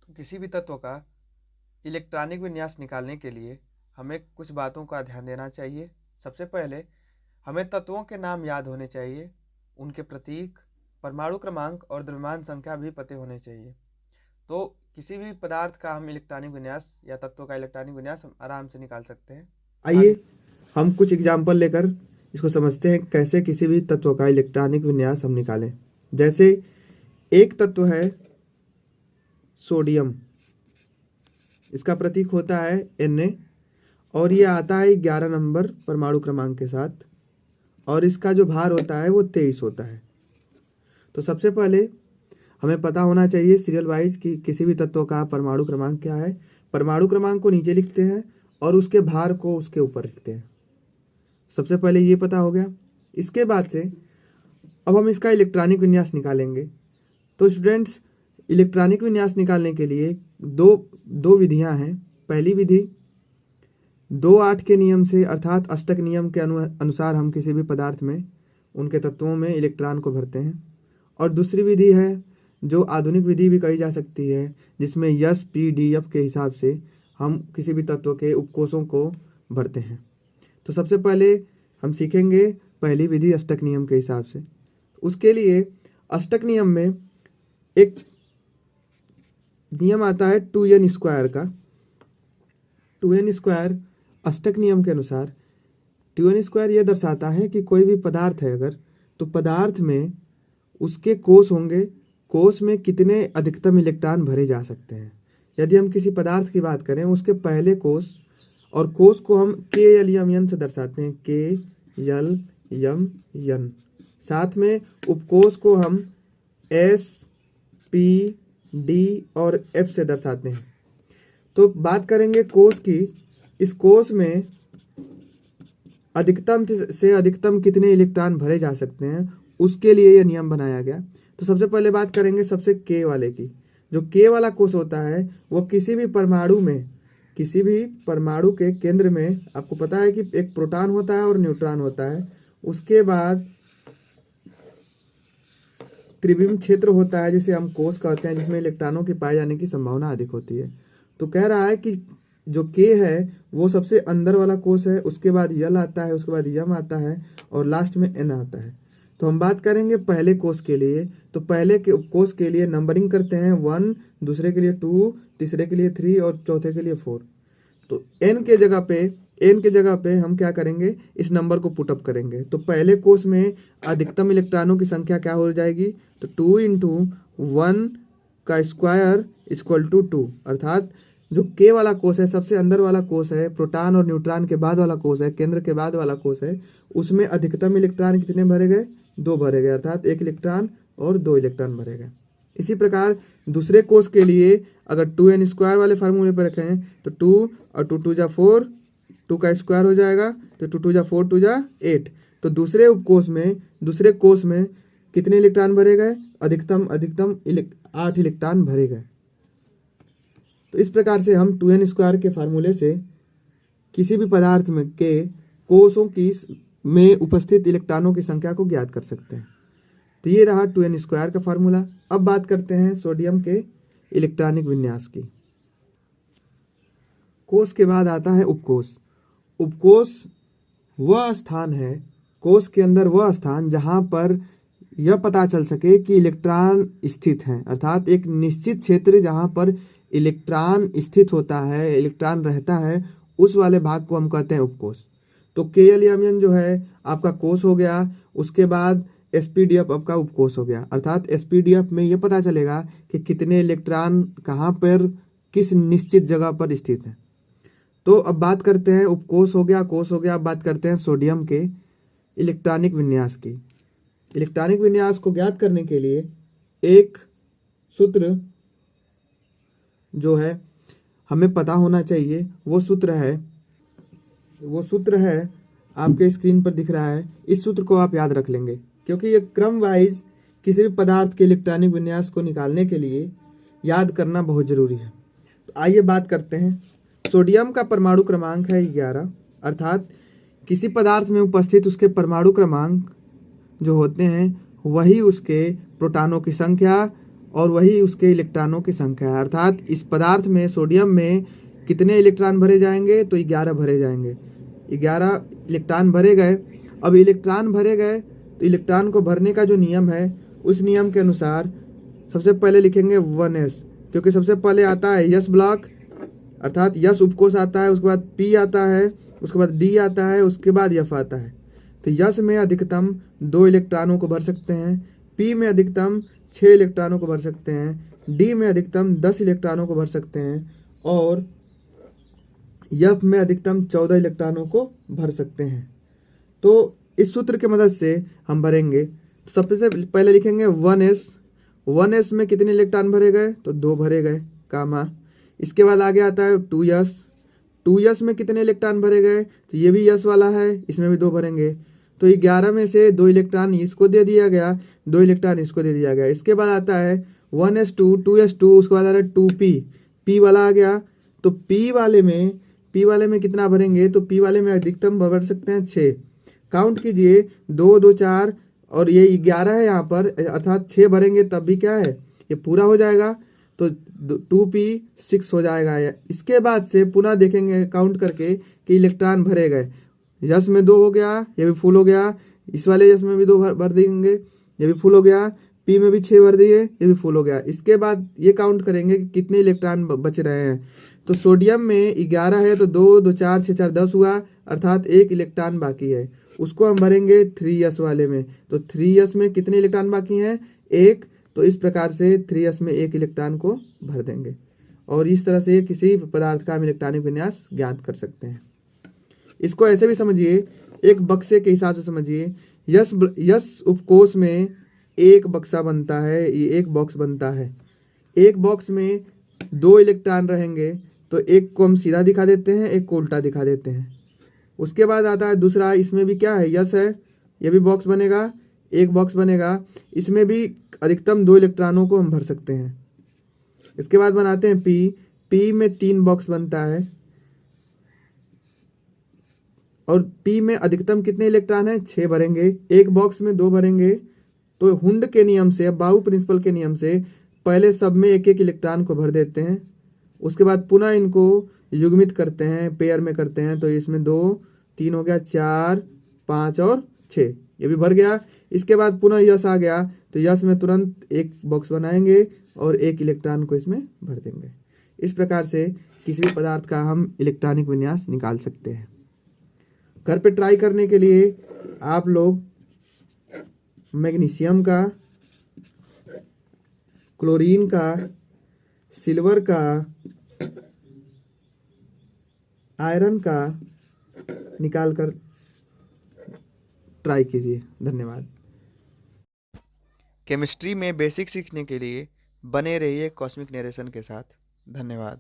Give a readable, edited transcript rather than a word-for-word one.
तो किसी भी तत्व का इलेक्ट्रॉनिक विन्यास निकालने के लिए हमें कुछ बातों का ध्यान देना चाहिए। सबसे पहले हमें तत्वों के नाम याद होने चाहिए, उनके प्रतीक, परमाणु क्रमांक और द्रव्यमान संख्या भी पते होने चाहिए। तो किसी भी पदार्थ का हम इलेक्ट्रॉनिक विन्यास या तत्व का इलेक्ट्रॉनिक विन्यास हम आराम से निकाल सकते हैं। आइए हम कुछ एग्जाम्पल लेकर इसको समझते हैं कैसे किसी भी तत्व का इलेक्ट्रॉनिक विन्यास हम निकालें। जैसे एक तत्व है सोडियम, इसका प्रतीक होता है Na और ये आता है 11 नंबर परमाणु क्रमांक के साथ और इसका जो भार होता है वो 23 होता है। तो सबसे पहले हमें पता होना चाहिए सीरियल वाइज कि किसी भी तत्व का परमाणु क्रमांक क्या है। परमाणु क्रमांक को नीचे लिखते हैं और उसके भार को उसके ऊपर लिखते हैं। सबसे पहले ये पता हो गया। इसके बाद से अब हम इसका इलेक्ट्रॉनिक विन्यास निकालेंगे। तो स्टूडेंट्स, इलेक्ट्रॉनिक विन्यास निकालने के लिए दो विधियां हैं। पहली विधि 2-8 के नियम से अर्थात अष्टक नियम के अनुसार हम किसी भी पदार्थ में उनके तत्वों में इलेक्ट्रॉन को भरते हैं, और दूसरी विधि है जो आधुनिक विधि भी कही जा सकती है, जिसमें यस पी डी एफ के हिसाब से हम किसी भी तत्व के उपकोषों को भरते हैं। तो सबसे पहले हम सीखेंगे पहली विधि अष्टक नियम के हिसाब से। उसके लिए अष्टक नियम में एक नियम आता है 2n² का। 2n² अष्टक नियम के अनुसार 2n² यह दर्शाता है कि कोई भी पदार्थ है अगर, तो पदार्थ में उसके कोष होंगे, कोष में कितने अधिकतम इलेक्ट्रॉन भरे जा सकते हैं। यदि हम किसी पदार्थ की बात करें, उसके पहले कोष, और कोष को हम K-L-M-N से दर्शाते हैं, K-L-M-N। साथ में उपकोष को हम S, P, D और F से दर्शाते हैं। तो बात करेंगे कोष की। इस कोष में अधिकतम से अधिकतम कितने इलेक्ट्रॉन भरे जा सकते हैं, उसके लिए यह नियम बनाया गया। तो सबसे पहले बात करेंगे सबसे K वाले की। जो K वाला कोष होता है वो किसी भी परमाणु के केंद्र में, आपको पता है कि एक प्रोटॉन होता है और न्यूट्रॉन होता है, उसके बाद त्रिविम क्षेत्र होता है जिसे हम कोष कहते हैं, जिसमें इलेक्ट्रॉनों के पाए जाने की संभावना अधिक होती है। तो कह रहा है कि जो K है वो सबसे अंदर वाला कोष है, उसके बाद L आता है, उसके बाद M आता है और लास्ट में N आता है। तो हम बात करेंगे पहले कोष के लिए। तो पहले के कोष के लिए नंबरिंग करते हैं 1, दूसरे के लिए 2, तीसरे के लिए 3 और चौथे के लिए 4। तो N के जगह पे हम क्या करेंगे, इस नंबर को पुटअप करेंगे। तो पहले कोष में अधिकतम इलेक्ट्रॉनों की संख्या क्या हो जाएगी, तो 2 × 1 का स्क्वायर इक्वल टू 2। अर्थात जो K वाला कोष है, सबसे अंदर वाला कोष है, प्रोटॉन और न्यूट्रॉन के बाद वाला कोष है, केंद्र के बाद वाला कोष है, उसमें अधिकतम इलेक्ट्रॉन कितने भरे गए, 2 भरे गए। अर्थात 1 इलेक्ट्रॉन और 2 इलेक्ट्रॉन भरे गए। इसी प्रकार दूसरे कोष के लिए अगर 2n² वाले फार्मूले पर रखें तो 2 और 2 2 जा 4, 2 का स्क्वायर हो जाएगा, तो 2 2 जा 4, 2 जा 8। तो दूसरे कोष में कितने इलेक्ट्रॉन भरे गए, अधिकतम 8 इलेक्ट्रॉन भरे गए। तो इस प्रकार से हम 2n² के फार्मूले से किसी भी पदार्थ में के कोषों की में उपस्थित इलेक्ट्रॉनों की संख्या को ज्ञात कर सकते हैं। तो ये रहा 2n² का फार्मूला। अब बात करते हैं सोडियम के इलेक्ट्रॉनिक विन्यास की। कोष के बाद आता है उपकोष। उपकोष वह स्थान है, कोष के अंदर वह स्थान जहां पर यह पता चल सके कि इलेक्ट्रॉन स्थित हैं। अर्थात एक निश्चित क्षेत्र जहां पर इलेक्ट्रॉन स्थित होता है, इलेक्ट्रॉन रहता है, उस वाले भाग को हम कहते हैं उपकोष। तो K-L-M-N जो है आपका कोष हो गया, उसके बाद SPDF आपका उपकोष हो गया। अर्थात SPDF में यह पता चलेगा कि कितने इलेक्ट्रॉन कहाँ पर किस निश्चित जगह पर स्थित है। तो अब बात करते हैं, उपकोष हो गया, कोष हो गया। अब बात करते हैं सोडियम के इलेक्ट्रॉनिक विन्यास की। इलेक्ट्रॉनिक विन्यास को ज्ञात करने के लिए एक सूत्र जो है हमें पता होना चाहिए, वो सूत्र है आपके स्क्रीन पर दिख रहा है। इस सूत्र को आप याद रख लेंगे, क्योंकि ये क्रम वाइज किसी भी पदार्थ के इलेक्ट्रॉनिक विन्यास को निकालने के लिए याद करना बहुत जरूरी है। तो आइए बात करते हैं। सोडियम का परमाणु क्रमांक है 11। अर्थात किसी पदार्थ में उपस्थित उसके परमाणु क्रमांक जो होते हैं वही उसके प्रोटॉनों की संख्या और वही उसके इलेक्ट्रॉनों की संख्या है। अर्थात इस पदार्थ में, सोडियम में कितने इलेक्ट्रॉन भरे जाएंगे, तो 11 भरे जाएंगे। 11 इलेक्ट्रॉन भरे गए। अब इलेक्ट्रॉन भरे गए तो इलेक्ट्रॉन को भरने का जो नियम है, उस नियम के अनुसार सबसे पहले लिखेंगे 1s, क्योंकि सबसे पहले आता है यस ब्लॉक, अर्थात यस उपकोष आता है, उसके बाद पी आता है, उसके बाद डी आता है, उसके बाद एफ आता है। तो यस में अधिकतम 2 इलेक्ट्रॉनों को भर सकते हैं, पी में अधिकतम 6 इलेक्ट्रॉनों को भर सकते हैं, डी में अधिकतम 10 इलेक्ट्रॉनों को भर सकते हैं, और एफ में अधिकतम 14 इलेक्ट्रॉनों को भर सकते हैं। तो इस सूत्र की मदद से हम भरेंगे। तो सबसे पहले लिखेंगे 1s। 1s में कितने इलेक्ट्रॉन भरे गए, तो 2 भरे गए, कामा। इसके बाद आगे आता है 2s। 2s में कितने इलेक्ट्रॉन भरे गए, तो ये भी यस वाला है, इसमें भी 2 भरेंगे। तो 11 में से 2 इलेक्ट्रॉन इसको दे दिया गया, 2 इलेक्ट्रॉन इसको दे दिया गया। इसके बाद आता है 1s2, 2s2, उसके बाद आ रहा है 2p, p वाला आ गया। तो p वाले में कितना भरेंगे, तो p वाले में अधिकतम भर सकते हैं 6। काउंट कीजिए, 2 2 4 और ये 11 है यहाँ पर, अर्थात 6 भरेंगे तब भी क्या है, ये पूरा हो जाएगा। तो 2p 6 हो जाएगा। इसके बाद से पुनः देखेंगे काउंट करके कि इलेक्ट्रॉन भरे गए। यस में 2 हो गया, ये भी फुल हो गया। इस वाले यस में भी 2 भर देंगे, ये भी फुल हो गया। पी में भी 6 भर दिए, ये भी फुल हो गया। इसके बाद ये काउंट करेंगे कि कितने इलेक्ट्रॉन बच रहे हैं। तो सोडियम में 11 है, तो 2 2 4 6 4 10 हुआ, अर्थात 1 इलेक्ट्रॉन बाकी है। उसको हम भरेंगे 3s वाले में। तो 3s में कितने इलेक्ट्रॉन बाकी हैं, 1। तो इस प्रकार से 3s में 1 इलेक्ट्रॉन को भर देंगे, और इस तरह से किसी पदार्थ का हम इलेक्ट्रॉनिक विन्यास ज्ञात कर सकते हैं। इसको ऐसे भी समझिए, एक बक्से के हिसाब से समझिए। यस उपकोष में एक बक्सा बनता है, ये एक बॉक्स बनता है। एक बॉक्स में 2 इलेक्ट्रॉन रहेंगे, तो एक को हम सीधा दिखा देते हैं, एक को उल्टा दिखा देते हैं। उसके बाद आता है दूसरा, इसमें भी क्या है, यस है, ये भी बॉक्स बनेगा, एक बॉक्स बनेगा। इसमें भी अधिकतम 2 इलेक्ट्रॉनों को हम भर सकते हैं। इसके बाद बनाते हैं पी में 3 बॉक्स बनता है, और पी में अधिकतम कितने इलेक्ट्रॉन है, 6 भरेंगे। एक बॉक्स में 2 भरेंगे। तो हुंड के नियम से, बाउ प्रिंसिपल के नियम से पहले सब में एक एक इलेक्ट्रॉन को भर देते हैं, उसके बाद पुनः इनको युग्मित करते हैं, पेयर में करते हैं। तो इसमें 2 3 हो गया, 4 5 और 6, ये भी भर गया। इसके बाद पुनः यस आ गया, तो यस में तुरंत एक बॉक्स बनाएंगे और 1 इलेक्ट्रॉन को इसमें भर देंगे। इस प्रकार से किसी भी पदार्थ का हम इलेक्ट्रॉनिक विन्यास निकाल सकते हैं। घर पे ट्राई करने के लिए आप लोग मैग्नीशियम का, क्लोरीन का, सिल्वर का, आयरन का निकाल कर ट्राई कीजिए। धन्यवाद। केमिस्ट्री में बेसिक सीखने के लिए बने रहिए कॉस्मिक नरेशन के साथ। धन्यवाद।